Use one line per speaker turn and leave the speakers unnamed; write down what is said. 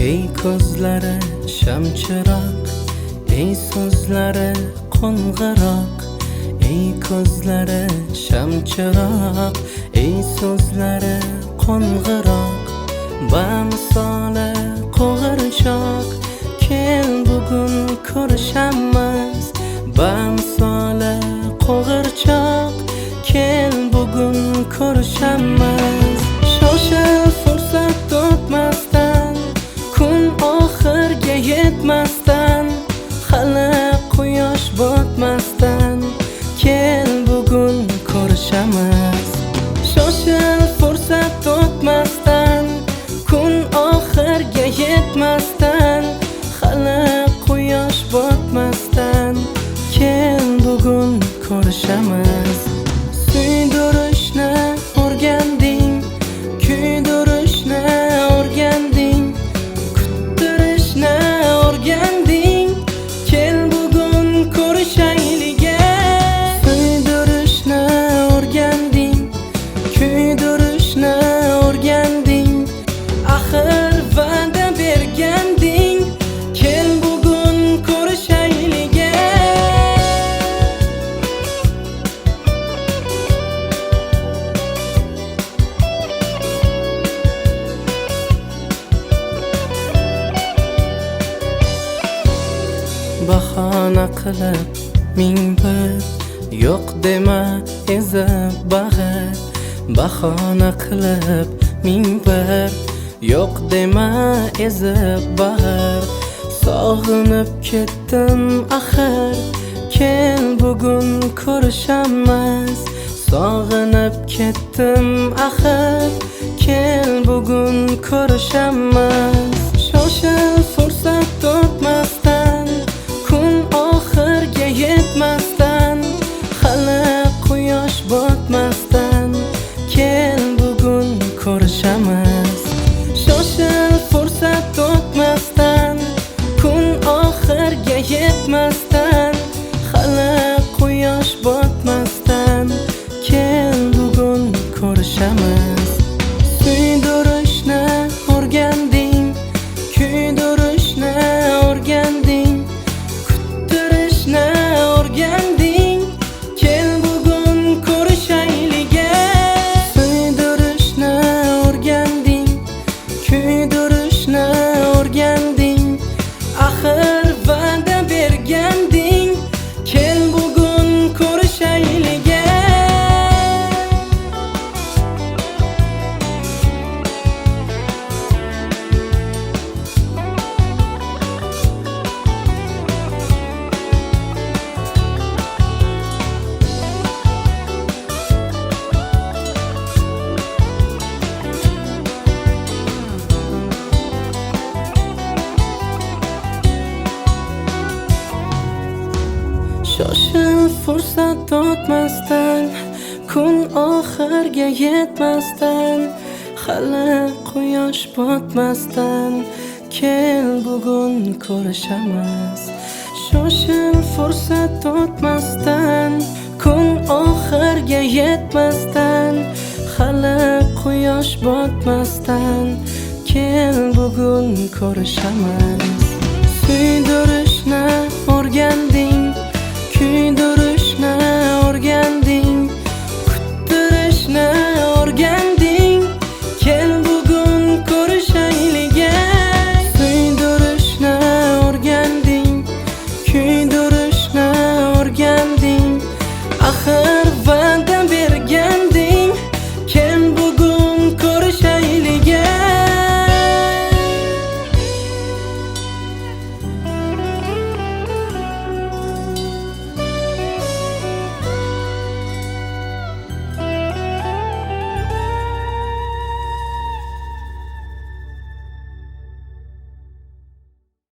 ey ko'zlari shamchiroq, ey so'zlari qo'ng'iroq, ey ko'zlari shamchiroq, ey so'zlari qo'ng'iroq, bamisoli qo'g'irchoq, kel bugun ko'rishamiz. Bamisoli qo'g'irchoq, kel bugun ko'rishamiz. Shoshil fursat o'tmasdan, kun oxirga yetmasdan, hali quyosh botmasdan, kel bugun ko'rishamiz. Shoshil fursat o'tmasdan, kun oxirga yetmasdan, hali quyosh botmasdan, kel bugun ko'rishamiz. Suydirishni o'rganding, kuydirishni o'rganding, kuttirishni o'rganding, kel bugun ko'rishaylik. Suydirishni o'rganding, kuydirishni o'rganding, axir va'da berganding, kel bugun ko'rishaylik. Bahona qilib ming bir yo'q dema ezib bag'ir. Bahona qilib ming bir yo'q dema ezib bag'ir. Sog'inib ketdim axir, kel bugun ko'rishamiz. Sog'inib ketdim axir, kel bugun ko'rishamiz. Shoshil fursat o'tmasdan, kun oxirga yetmasdan, hali quyosh botmasdan, kel bugun ko'rishamiz. Shoshil fursat o'tmasdan, kun oxirga yetmasdan, hali quyosh botmasdan, kel bugun ko'rishamiz. Suydirishni o'rganding, kuydirishni o'rganding, kuttirishni o'rganding, kel bugun ko'rishaylik. Suydirishni o'rganding, kuydirishni o'rganding, axir va'da berganding, kel bugun ko'rishaylik. Shoshil fursat o'tmasdan, kun oxirga yetmasdan, hali quyosh botmasdan, kel bugun ko'rishamiz. Shoshil fursat o'tmasdan, kun oxirga yetmasdan, hali quyosh botmasdan, kel bugun ko'rishamiz. Suydirishni o'rganding,